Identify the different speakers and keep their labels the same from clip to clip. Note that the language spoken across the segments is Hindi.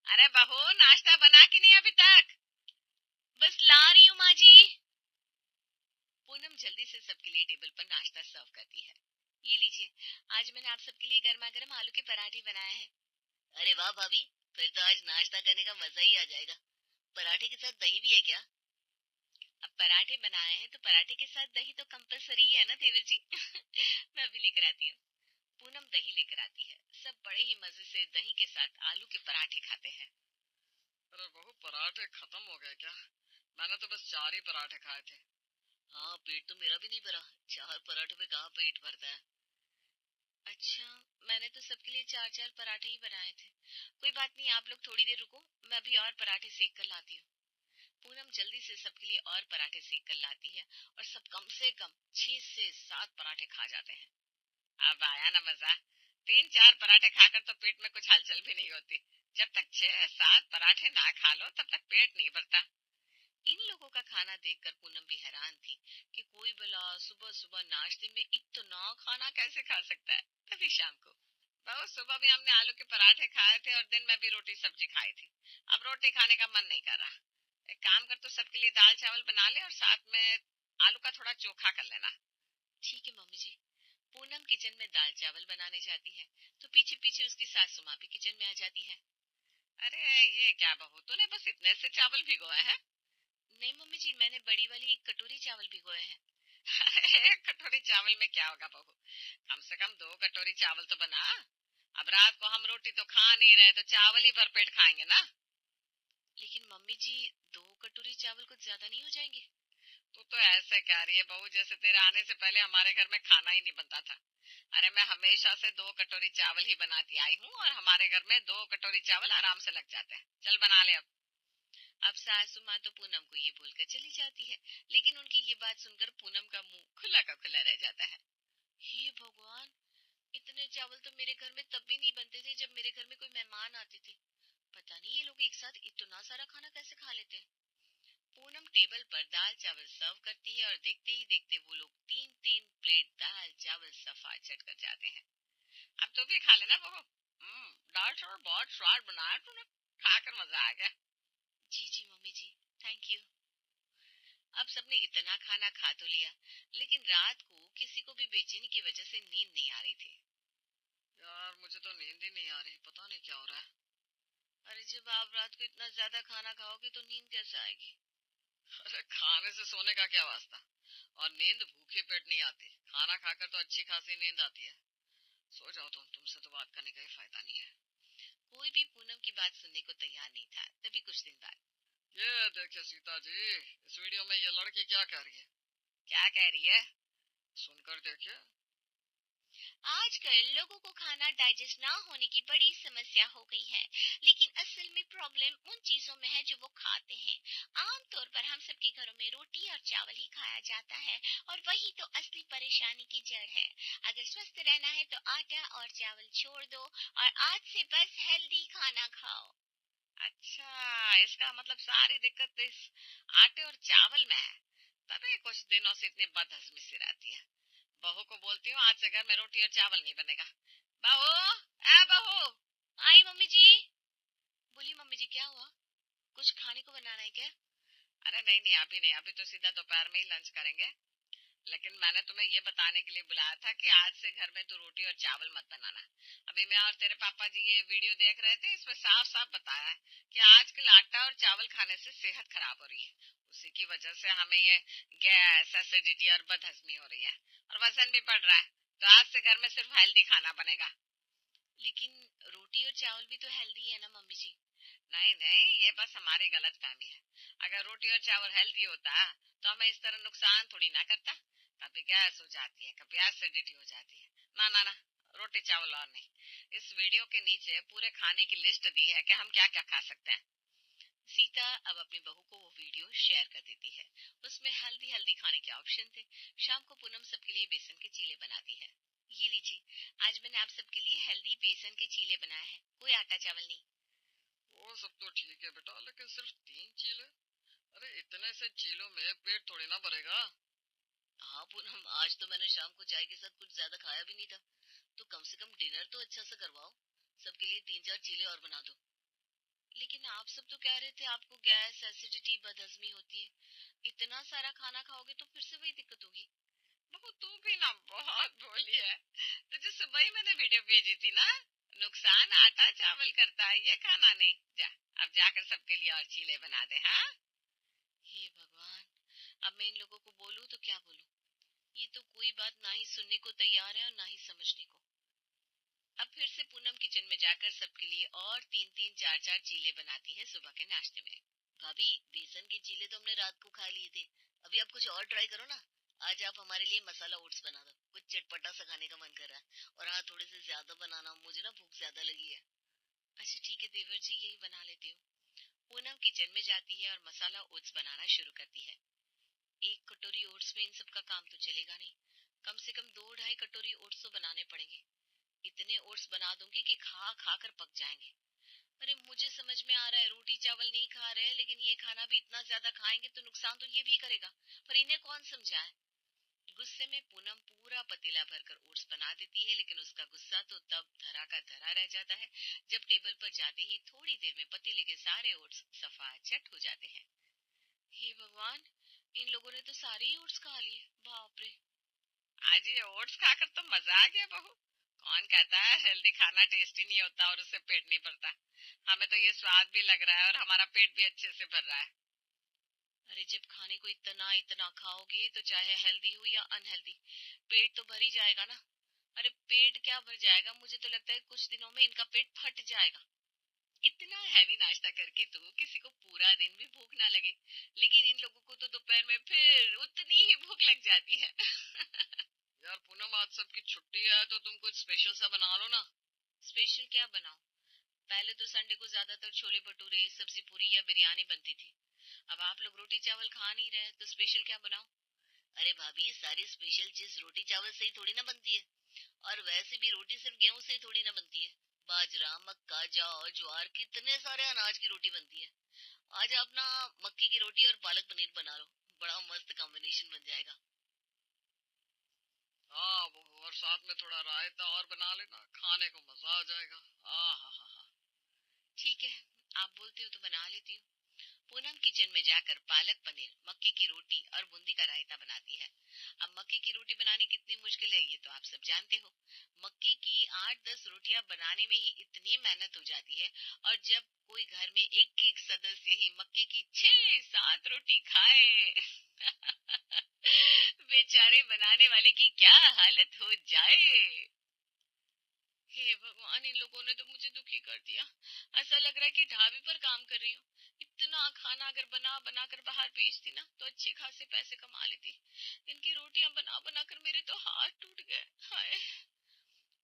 Speaker 1: अरे बहू, नाश्ता बना कि नहीं अभी तक?
Speaker 2: बस ला रही हूँ माँ जी।
Speaker 1: पूनम जल्दी से सबके लिए टेबल पर नाश्ता सर्व करती है।
Speaker 2: ये लीजिए, आज मैंने आप सबके लिए गर्मा गर्म आलू के पराठे बनाए हैं।
Speaker 3: अरे वाह भाभी, फिर तो आज नाश्ता करने का मजा ही आ जाएगा। पराठे के साथ दही भी है क्या?
Speaker 2: अब पराठे बनाए हैं तो पराठे के साथ दही तो कंपलसरी है ना देवर जी। मैं अभी लेकर आती हूँ।
Speaker 1: पूनम दही लेकर आती है। सब बड़े ही मजे से दही के साथ आलू के पराठे खाते हैं।
Speaker 4: अरे बहू, पराठे खत्म हो गए क्या? मैंने तो बस 4 ही पराठे खाए थे।
Speaker 3: हाँ, पेट तो मेरा भी नहीं भरा। 4 पराठों पे कहाँ पेट भरता है।
Speaker 2: अच्छा, मैंने तो सबके लिए 4-4 पराठे ही बनाए थे। कोई बात नहीं, आप लोग थोड़ी देर रुको, मैं अभी और पराठे सेक कर लाती हूँ।
Speaker 1: पूनम जल्दी से सबके लिए और पराठे सेक कर लाती है और सब कम से कम 6 से 7 पराठे खा जाते हैं। अब आया ना मजा। 3-4 पराठे खाकर तो पेट में कुछ हलचल भी नहीं होती। जब तक 6-7 पराठे ना खा लो तब तक पेट नहीं भरता। इन लोगों का खाना देखकर पूनम भी हैरान थी कि कोई भला सुबह सुबह नाश्ते में इतना खाना कैसे खा सकता है। तभी शाम को, बहुत सुबह भी हमने आलू के पराठे खाए थे और दिन में भी रोटी सब्जी खाई थी। अब रोटी खाने का मन नहीं कर रहा। एक काम कर, तो सबके लिए दाल चावल बना ले और साथ में आलू का थोड़ा चोखा कर लेना।
Speaker 2: ठीक है मम्मी जी। पूनम किचन में दाल चावल बनाने जाती है तो पीछे पीछे उसकी सासू माँ भी किचन में आ जाती है।
Speaker 1: अरे ये क्या बहू, तूने बस इतने से चावल भिगोए हैं?
Speaker 2: नहीं मम्मी जी, मैंने बड़ी वाली एक कटोरी चावल भिगोए हैं।
Speaker 1: एक कटोरी चावल में क्या होगा बहू? कम से कम 2 कटोरी चावल तो बना। अब रात को हम रोटी तो खा नहीं रहे तो चावल ही भरपेट खाएंगे ना।
Speaker 2: लेकिन मम्मी जी, 2 कटोरी चावल कुछ ज्यादा नहीं हो जाएंगे?
Speaker 1: तू तो ऐसे कह रही है बहू जैसे तेरे आने से पहले हमारे घर में खाना ही नहीं बनता था। अरे मैं हमेशा से 2 कटोरी चावल ही बनाती आई हूँ और हमारे घर में 2 कटोरी चावल आराम से लग जाते हैं। चल बना ले अब।
Speaker 2: अब सासू माँ तो पूनम को ये बोलकर चली जाती है, लेकिन उनकी ये बात सुनकर पूनम का मुंह खुला का खुला रह जाता है। हे भगवान, इतने चावल तो मेरे घर में तब भी नहीं बनते थे जब मेरे घर में कोई मेहमान आते थे। पता नहीं ये लोग एक साथ इतना सारा खाना कैसे खा लेते हैं।
Speaker 1: पूनम टेबल पर दाल चावल सर्व करती है और देखते ही देखते वो लोग 3-3 प्लेट दाल चावल सफा चट कर जाते हैं। अब तो भी खा लेना बहू। दाल चावल बहुत स्वाद बनाया तूने। खाकर मजा आ गया।
Speaker 2: जी जी मम्मी जी, थैंक यू।
Speaker 1: अब सबने इतना खाना खा तो लिया, लेकिन रात को किसी को भी बेचैनी की वजह से नींद नहीं आ रही थी।
Speaker 4: यार मुझे तो नींद ही नहीं आ रही, पता नहीं क्या हो रहा है।
Speaker 2: अरे जब आप रात को इतना ज्यादा खाना खाओगे तो नींद कैसे आएगी?
Speaker 4: अरे खाने से सोने का क्या वास्ता। और नींद भूखे पेट नहीं आती, खाना खाकर तो अच्छी खासी नींद आती है। सो जाओ तुमसे तो बात करने का ही फायदा नहीं है।
Speaker 1: कोई भी पूनम की बात सुनने को तैयार नहीं था। तभी कुछ दिन बाद,
Speaker 4: ये देखिए सीता जी, इस वीडियो में ये लड़की क्या कह रही है।
Speaker 1: क्या कह रही है?
Speaker 4: सुनकर देखिए।
Speaker 2: आजकल लोगों को खाना डाइजेस्ट ना होने की बड़ी समस्या हो गई है, लेकिन असल में प्रॉब्लम उन चीजों में है जो वो खाते हैं। आमतौर पर हम सबके घरों में रोटी और चावल ही खाया जाता है और वही तो असली परेशानी की जड़ है। अगर स्वस्थ रहना है तो आटा और चावल छोड़ दो और आज से बस हेल्दी खाना खाओ।
Speaker 1: अच्छा, इसका मतलब सारी दिक्कत इस आटे और चावल में है। तभी कुछ दिनों से इतनी बदहजमी सी रहती है। बहू को बोलती हूँ आज से घर में रोटी और चावल नहीं बनेगा। बहू, ए बहू।
Speaker 2: आई मम्मी जी। बोली मम्मी जी, क्या हुआ? कुछ खाने को बनाना है क्या?
Speaker 1: अरे नहीं नहीं, अभी नहीं, अभी तो सीधा दोपहर में ही लंच करेंगे। लेकिन मैंने तुम्हें ये बताने के लिए बुलाया था कि आज से घर में तू रोटी और चावल मत बनाना। अभी मैं और तेरे पापा जी ये वीडियो देख रहे थे, इसमें साफ साफ बताया है कि आजकल आटा और चावल खाने से सेहत खराब हो रही है। उसी की वजह से हमें ये गैस, एसिडिटी और बदहजमी हो रही है और वजन भी बढ़ रहा है। तो आज से घर में सिर्फ हेल्दी खाना बनेगा।
Speaker 2: लेकिन रोटी और चावल भी तो हेल्दी है ना मम्मी जी?
Speaker 1: नहीं नहीं, ये बस हमारी गलत फहमी है। अगर रोटी और चावल हेल्दी होता तो हमें इस तरह नुकसान थोड़ी ना करता। कभी गैस हो जाती है, कभी एसिडिटी हो जाती है। ना ना ना, रोटी चावल और नहीं। इस वीडियो के नीचे पूरे खाने की लिस्ट दी है कि हम क्या क्या खा सकते हैं। सीता अब अपनी बहू को वो वीडियो शेयर कर देती है। उसमें हेल्दी हेल्दी खाने के ऑप्शन थे। शाम को पूनम सबके लिए बेसन के चीले बनाती है। ये लीजिए, आज मैंने आप सबके लिए हेल्दी बेसन के चीले बनाए हैं, कोई आटा चावल नहीं।
Speaker 4: वो सब तो ठीक है बेटा, लेकिन सिर्फ 3 चीले? अरे इतने से चीलों में पेट थोड़ी ना भरेगा।
Speaker 3: हाँ पूनम, आज तो मैंने शाम को चाय के साथ कुछ ज्यादा खाया भी नहीं था, तो कम से कम डिनर तो अच्छा से करवाओ। सबके लिए 3-4 चीले और बना दो।
Speaker 1: लेकिन आप सब तो कह रहे थे आपको गैस, एसिडिटी, बदहजमी होती है। इतना सारा खाना खाओगे तो फिर से वही दिक्कत होगी।
Speaker 4: बहू तू भी ना बहुत बोली है। तुझे सुबह ही मैंने वीडियो भेजी थी ना, नुकसान आटा चावल करता है ये खाना नहीं। जा अब जाकर सबके लिए और चीले बना दे। हाँ
Speaker 1: हे भगवान, अब मैं इन लोगों को बोलूं तो क्या बोलूं? ये तो कोई बात ना ही सुनने को तैयार है और ना ही समझने को। अब फिर से पूनम किचन में जाकर सबके लिए और 3-3, 4-4 चीले बनाती है सुबह के नाश्ते में।
Speaker 3: भाभी बेसन के चीले तो हमने रात को खा लिए थे, अभी आप कुछ और ट्राई करो ना। आज आप हमारे लिए मसाला ओट्स बना दो, कुछ चटपटा सा खाने का मन कर रहा है। और हाँ, थोड़े से ज्यादा बनाना, मुझे ना भूख ज्यादा लगी है।
Speaker 1: अच्छा ठीक है देवर जी, यही बना लेती हूँ। पूनम किचन में जाती है और मसाला ओट्स बनाना शुरू करती है। एक कटोरी ओट्स में इन सब का काम तो चलेगा नहीं, कम से कम 2-2.5 कटोरी ओट्स तो बनाने पड़ेंगे। इतने ओट्स बना दूंगी कि खा खा कर पक जाएंगे। अरे मुझे समझ में आ रहा है रोटी चावल नहीं खा रहे हैं, लेकिन ये खाना भी इतना ज्यादा खाएंगे तो नुकसान तो ये भी करेगा, पर इन्हें कौन समझाए। गुस्से में पूनम पूरा पतीला भरकर ओट्स बना देती है, लेकिन उसका गुस्सा तो तब धरा का धरा रह जाता है जब टेबल पर जाते ही थोड़ी देर में पतीले के सारे ओट्स सफाचट हो जाते हैं। हे भगवान, इन लोगों ने तो सारे ही ओट्स खा लिए, बाप रे।
Speaker 4: आज ये ओट्स खाकर तो मजा आ गया बहू। कौन कहता है हेल्दी खाना टेस्टी नहीं होता और उससे पेट नहीं भरता। हमें तो ये स्वाद भी लग रहा है और हमारा पेट भी अच्छे से भर रहा है।
Speaker 1: अरे जब खाने को इतना इतना खाओगे तो चाहे हेल्दी हो या अनहेल्दी, पेट तो भर ही जाएगा ना। अरे पेट क्या भर जाएगा, मुझे तो लगता है कुछ दिनों में इनका पेट फट जाएगा।
Speaker 4: इतना हैवी नाश्ता करके तो किसी को पूरा दिन भी भूख ना लगे, लेकिन इन लोगों को तो दोपहर में फिर उतनी ही भूख लग जाती है। यार पूनम, आज सबकी छुट्टी है तो तुम कुछ स्पेशल सा बना लो ना।
Speaker 1: स्पेशल क्या बनाऊं? पहले तो संडे को ज्यादातर छोले भटूरे, सब्जी पूरी या बिरयानी बनती थी। अब आप लोग रोटी चावल खा नहीं रहे तो स्पेशल क्या बनाऊं?
Speaker 3: अरे भाभी, सारी स्पेशल चीज रोटी चावल से ही थोड़ी ना बनती है। और वैसे भी रोटी सिर्फ गेहूं से ही थोड़ी ना बनती है। बाजरा, मक्का, जौ, ज्वार, कितने सारे अनाज की रोटी बनती है। आज आप ना मक्की की रोटी और पालक पनीर बना लो, बड़ा मस्त कॉम्बिनेशन बन जाएगा।
Speaker 4: हाँ वो, और साथ में थोड़ा रायता और बना लेना, खाने को मजा आ जाएगा। हाँ हाँ हाँ हाँ।
Speaker 1: ठीक है, आप बोलते हो तो बना लेती हूँ। पूनम किचन में जाकर पालक पनीर, मक्की की रोटी और बूंदी का रायता बनाती है। अब मक्की की रोटी बनानी कितनी मुश्किल है ये तो आप सब जानते हो। मक्की की 8-10 रोटियां बनाने में ही इतनी मेहनत हो जाती है, और जब कोई घर में एक एक सदस्य ही मक्के की 6-7 रोटी खाए बेचारे बनाने वाले की क्या हालत हो जाए। हे भगवान, इन लोगों ने तो मुझे दुखी कर दिया। ऐसा लग रहा है कि ढाबे पर काम कर रही हूँ। इतना खाना अगर बना बना कर बाहर बेचती ना तो अच्छे खासे पैसे कमा लेती। इनकी रोटियां बना बना कर मेरे तो हाथ टूट गए। हाय।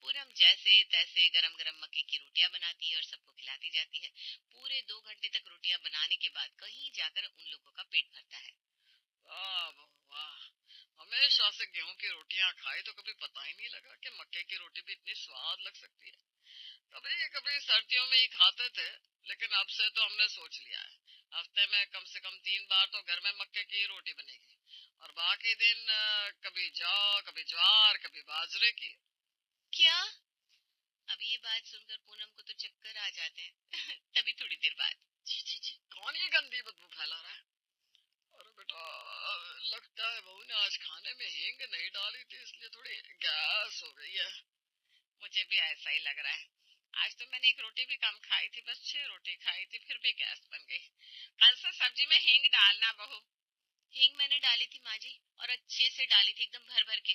Speaker 1: पूनम जैसे तैसे गरम गरम मक्के की रोटियां बनाती है और सबको खिलाती जाती है। पूरे 2 घंटे तक रोटियां बनाने के बाद कहीं जाकर उन लोगों का पेट भरता है।
Speaker 4: वाह वाह, हमेशा से गेहूं की रोटियां खाई तो कभी पता ही नहीं लगा कि मक्के की रोटी भी इतनी स्वाद लग सकती है। कभी कभी सर्दियों में ही खाते थे, लेकिन अब से तो हमने सोच लिया है हफ्ते में कम से कम 3 बार तो घर में मक्के की रोटी बनेगी, और बाकी दिन कभी जौ, कभी ज्वार, कभी बाजरे की।
Speaker 1: क्या? अब ये बात सुनकर पूनम को तो चक्कर आ जाते हैं। तभी थोड़ी देर बाद,
Speaker 4: जी जी जी, कौन ये गंदी बदबू फैला रहा है? अरे बेटा, लगता है बहू ने आज खाने में हींग नहीं डाली थी, इसलिए थोड़ी गैस हो गई है।
Speaker 1: मुझे भी ऐसा ही लग रहा है। आज तो मैंने एक रोटी भी कम खाई थी, बस 6 रोटी खाई थी, फिर भी गैस बन गई। कल से सब्जी में हींग डालना बहू। हींग मैंने डाली थी माँ जी, और अच्छे से डाली थी, एकदम भर भर के।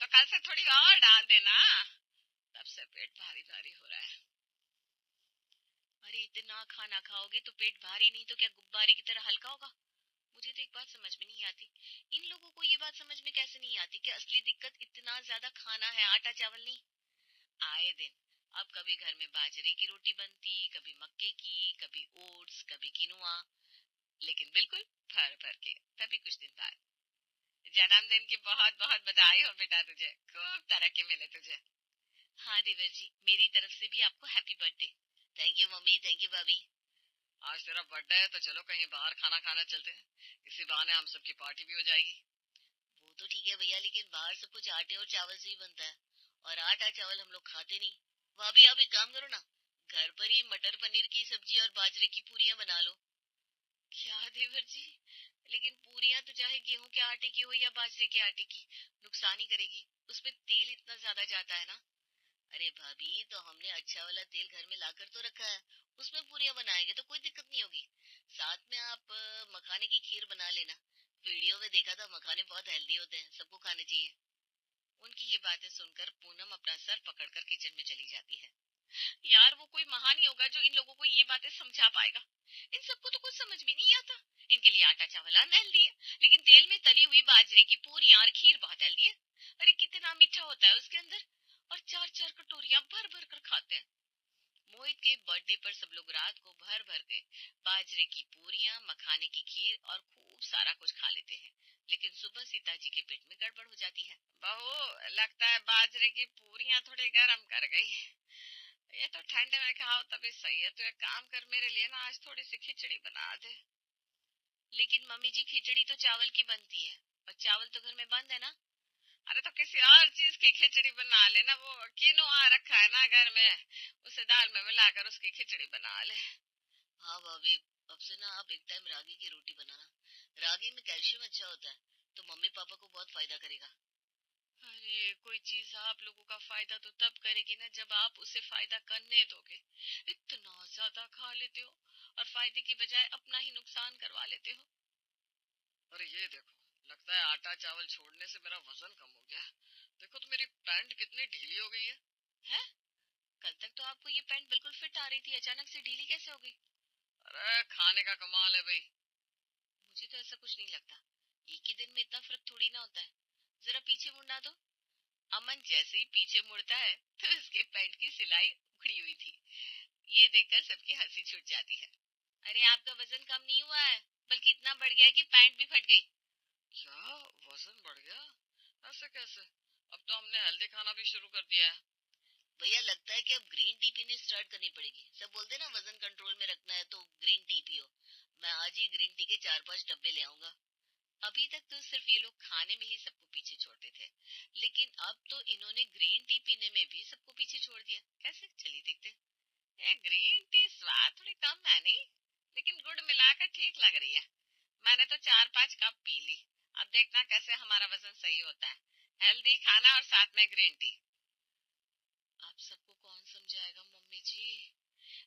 Speaker 1: तो कल से थोड़ी और डाल देना। तब से पेट भारी भारी हो रहा है। अरे इतना खाना खाओगे तो पेट भारी नहीं तो क्या गुब्बारे की तरह हल्का होगा? मुझे तो एक बात समझ में नहीं आती, इन लोगों को ये बात समझ में कैसे नहीं आती कि असली दिक्कत इतना ज्यादा खाना है, आटा चावल नहीं। आए दिन अब कभी घर में बाजरे की रोटी बनती, कभी मक्के की, कभी ओट्स, कभी किनुआ, लेकिन बिल्कुल भर भर के। तभी कुछ दिन बाद, जन्मदिन की बहुत बहुत बधाई हो बेटा, तुझे खूब तरक्की मिले तुझे। हाँ देवर जी, मेरी तरफ से भी आपको happy birthday.
Speaker 3: Thank you mummy, thank you भाभी।
Speaker 4: आज तेरा बर्थडे है तो चलो कहीं बाहर खाना खाना चलते हैं, इसी बहाने हम सबकी पार्टी भी हो जाएगी।
Speaker 3: वो तो ठीक है भैया, लेकिन बाहर सब कुछ आटे और चावल से ही बनता है, और आटा चावल हम लोग खाते नहीं। भाभी आप एक काम करो ना, घर पर ही मटर पनीर की सब्जी और बाजरे की पूरियां बना लो।
Speaker 1: क्या देवर जी, लेकिन पूरियां तो चाहे गेहूं के आटे की हो या बाजरे के आटे की, नुकसान ही करेगी। उसमें तेल इतना ज्यादा जाता है ना।
Speaker 3: अरे भाभी, तो हमने अच्छा वाला तेल घर में लाकर तो रखा है, उसमें पूरियां बनाएंगे तो कोई दिक्कत नहीं होगी। साथ में आप मखाने की खीर बना लेना। वीडियो में देखा था, मखाने बहुत हेल्दी होते हैं, सबको खाने चाहिए।
Speaker 1: उनकी ये बातें सुनकर पूनम अपना सर पकड़कर किचन में चली जाती है। यार वो कोई महान ही होगा जो इन लोगों को ये बातें समझा पाएगा। इन सबको तो कुछ समझ में नहीं आता। इनके लिए आटा चावल अनहेल्दी है, लेकिन तेल में तली हुई बाजरे की पूरियां और खीर बहुत हेल्दी है। अरे कितना मीठा होता है उसके अंदर, और चार चार कटोरियां भर भर कर खाते हैं। मोहित के बर्थडे पर सब लोग रात को भर भर के बाजरे की पूरियां, मखाने की खीर और खूब सारा कुछ खा लेते हैं। लेकिन सुबह सीता जी के पेट में गड़बड़ हो जाती है। बहू, लगता है बाजरे की पूरियां थोड़ी गर्म कर गई। ये तो ठंड में खाओ तभी सही है। तो एक काम कर, मेरे लिए ना आज थोड़ी सी खिचड़ी बना दे। लेकिन मम्मी जी, खिचड़ी तो चावल की बनती है, और चावल तो घर में बंद है ना। अरे तो किसी और चीज की खिचड़ी बना लेना। वो किनोआ रखा है ना घर में, उसे दाल में मिलाकर उसकी खिचड़ी बना ले।
Speaker 3: हाँ भाभी, अब से ना आप एक टाइम रागी की रोटी बनाना। रागी में कैल्शियम अच्छा होता है, तो मम्मी पापा को बहुत फायदा करेगा।
Speaker 1: अरे कोई चीज आप लोगों का फायदा तो तब करेगी ना जब आप उसे फायदा करने दोगे। इतना ज्यादा खा लेते हो और फायदे की बजाय अपना ही नुकसान करवा लेते हो।
Speaker 4: अरे ये देखो, लगता है आटा चावल छोड़ने से मेरा वजन कम हो गया। देखो तो मेरी पैंट कितनी ढीली हो गई है।
Speaker 1: हैं? कल तक तो आपको ये पैंट बिल्कुल फिट आ रही थी, अचानक से ढीली कैसे हो गई?
Speaker 4: अरे खाने का कमाल है भाई।
Speaker 1: मुझे तो ऐसा कुछ नहीं लगता। एक ही दिन में इतना फर्क थोड़ी ना होता है। जरा पीछे मुड़ना दो। अमन जैसे ही पीछे मुड़ता है तो उसके पैंट की सिलाई उखड़ी हुई थी। ये देखकर सबकी हंसी छूट जाती है। अरे आपका वजन कम नहीं हुआ है, बल्कि इतना बढ़ गया है कि पैंट भी फट गई।
Speaker 4: क्या वजन बढ़ गया? ऐसे कैसे? अब तो हमने हेल्दी खाना भी शुरू कर दिया है।
Speaker 3: भैया, लगता है कि अब ग्रीन टी पीनी स्टार्ट करनी पड़ेगी। सब बोलते हैं ना, वजन कंट्रोल में रखना है तो ग्रीन टी पियो। मैं आज ही ग्रीन टी के 4-5 डब्बे ले आऊंगा।
Speaker 1: अभी तक तो सिर्फ ये लोग खाने में ही सबको पीछे छोड़ते थे, लेकिन अब तो इन्होंने ग्रीन टी पीने में भी सबको पीछे छोड़ दिया। कैसे, चलिए देखते हैं। ये ग्रीन टी स्वाद थोड़ी कम है नहीं, लेकिन गुड़ मिलाकर ठीक लग रही है। मैंने तो 4-5 कप पी ली। अब देखना कैसे हमारा वजन सही होता है। हेल्दी खाना और साथ में ग्रीन टी। आप सबको कौन समझाएगा मम्मी जी।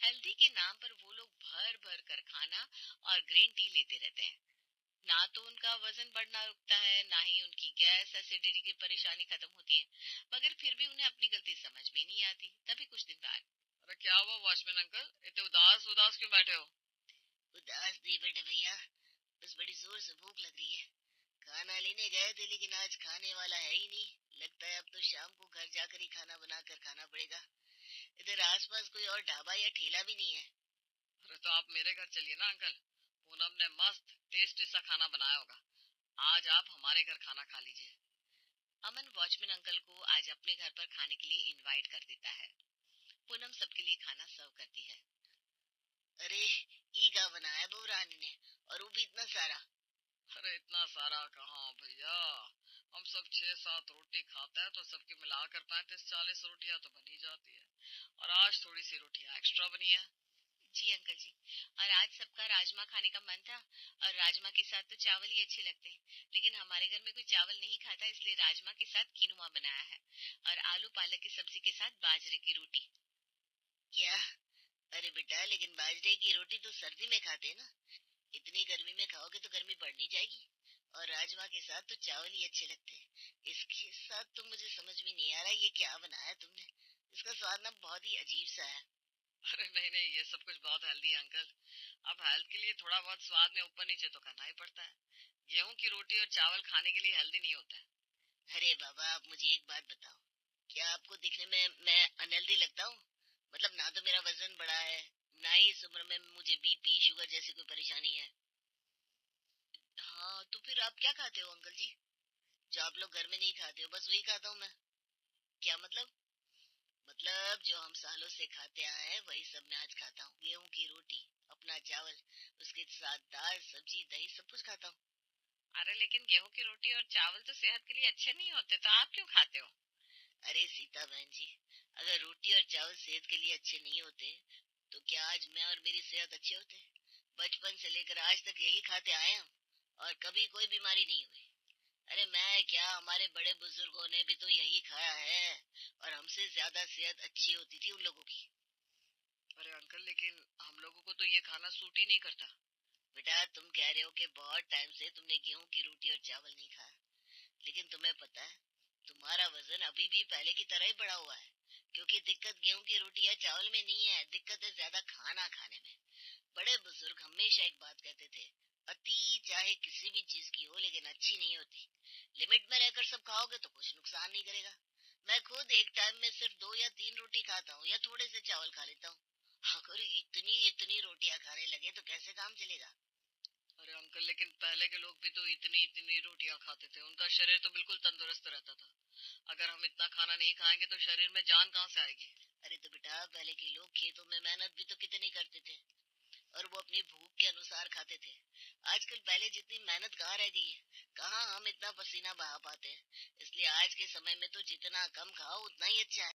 Speaker 1: हेल्दी के नाम पर वो लोग भर भर कर खाना और ग्रीन टी लेते रहते हैं। ना तो उनका वजन बढ़ना रुकता है, ना ही उनकी गैस एसिडिटी की परेशानी खत्म होती है। मगर फिर भी उन्हें अपनी गलती समझ में नहीं आती। तभी कुछ दिन बाद,
Speaker 4: अरे क्या हुआ वॉचमैन अंकल, इतने उदास उदास क्यों बैठे हो?
Speaker 3: उदास नहीं बेटे भैया, बस बड़ी जोर से भूख लग रही है। खाना लेने गए थे लेकिन आज खाने वाला है ही नहीं। लगता है अब तो शाम को घर जाकर ही खाना बनाकर खाना पड़ेगा। इधर आसपास कोई और ढाबा या ठेला भी नहीं है।
Speaker 4: अरे तो आप मेरे घर चलिए ना अंकल। पूनम ने मस्त टेस्टी सा खाना बनाया होगा। आज आप हमारे घर खाना खा लीजिए।
Speaker 1: अमन वॉचमैन अंकल को आज अपने घर पर खाने के लिए इनवाइट कर देता है। पूनम सबके लिए खाना सर्व करती है।
Speaker 3: अरे, ई का बनाया बहू रानी ने, और वो भी इतना सारा।
Speaker 4: अरे इतना सारा कहाँ भैया, हम सब 6-7 रोटी खाते हैं तो सबकी मिलाकर 35-40 रोटियां तो बनी जाती है। और आज थोड़ी सी रोटियां एक्स्ट्रा बनी है।
Speaker 1: जी अंकल जी, और आज सबका राजमा खाने का मन था, और राजमा के साथ तो चावल ही अच्छे लगते हैं। लेकिन हमारे घर में कोई चावल नहीं खाता, इसलिए राजमा के साथ किनुआ बनाया है, और आलू पालक की सब्जी के साथ बाजरे की रोटी।
Speaker 3: क्या? अरे बेटा, लेकिन बाजरे की रोटी तो सर्दी में खाते हैं ना। इतनी गर्मी में खाओगे तो गर्मी बढ़ नहीं जाएगी। और राजमा के साथ तो चावल ही अच्छे लगते हैं। इसके साथ तो मुझे समझ में नहीं आ रहा ये क्या बनाया तुमने। इसका स्वाद ना बहुत ही अजीब सा है।
Speaker 4: अरे नहीं नहीं, ये सब कुछ बहुत हेल्दी है अंकल। अब हेल्थ के लिए थोड़ा बहुत स्वाद में ऊपर नीचे तो करना ही पड़ता है। गेहूं की रोटी और चावल खाने के लिए हेल्दी नहीं होता है।
Speaker 3: अरे बाबा, आप मुझे एक बात बताओ, क्या आपको दिखने में मैं अनहेल्दी लगता हूँ? मतलब ना तो मेरा वजन बढ़ा है, ना ही इस उम्र में मुझे बीपी शुगर जैसी कोई परेशानी है। हाँ, तो फिर आप क्या खाते हो अंकल जी? जो आप लोग घर में नहीं खाते हो, बस वही खाता हूँ मैं। क्या मतलब? मतलब जो हम सालों से खाते आए हैं वही सब मैं आज खाता हूँ। गेहूं की रोटी, अपना चावल, उसके साथ दाल सब्जी दही सब कुछ खाता हूँ।
Speaker 1: अरे लेकिन गेहूं की रोटी और चावल तो सेहत के लिए अच्छे नहीं होते, तो आप क्यों खाते हो?
Speaker 3: अरे सीता बहन जी, अगर रोटी और चावल सेहत के लिए अच्छे नहीं होते तो क्या आज मैं और मेरी सेहत अच्छे होते? बचपन से लेकर आज तक यही खाते आए हम और कभी कोई बीमारी नहीं हुई। अरे मैं क्या, हमारे बड़े बुजुर्गों ने भी तो यही खाया है और हमसे ज्यादा सेहत अच्छी होती थी उन लोगों की।
Speaker 4: अरे अंकल, लेकिन हम लोगों को तो ये खाना सूट ही नहीं करता।
Speaker 3: बेटा, तुम कह रहे हो कि बहुत टाइम से तुमने गेहूं की रोटी और चावल नहीं खाया, लेकिन तुम्हें पता है तुम्हारा वजन अभी भी पहले की तरह ही बढ़ा हुआ है। क्योंकि दिक्कत गेहूं की रोटी या चावल में नहीं है, दिक्कत है ज्यादा खाना खाने में। बड़े बुजुर्ग हमेशा एक बात कहते थे, अति चाहे किसी भी चीज की हो लेकिन अच्छी नहीं होती। लिमिट में रहकर सब खाओगे तो कुछ नुकसान नहीं करेगा। मैं खुद एक टाइम में सिर्फ 2 या 3 रोटी खाता हूँ या थोड़े से चावल खा लेता हूँ। अगर इतनी इतनी रोटियां खाने लगे तो कैसे काम चलेगा?
Speaker 4: अरे अंकल, लेकिन पहले के लोग भी तो इतनी इतनी रोटियां खाते थे, उनका शरीर तो बिल्कुल तंदुरुस्त रहता था। अगर हम इतना खाना नहीं खाएंगे तो शरीर में जान कहाँ से आएगी?
Speaker 3: अरे तो बेटा, पहले के लोग खेतों में मेहनत भी तो कितनी करते थे और वो अपनी भूख के अनुसार खाते थे। आजकल पहले जितनी मेहनत कहाँ रह गई है, कहाँ हम इतना पसीना बहा पाते हैं। इसलिए आज के समय में तो जितना कम खाओ उतना ही अच्छा है।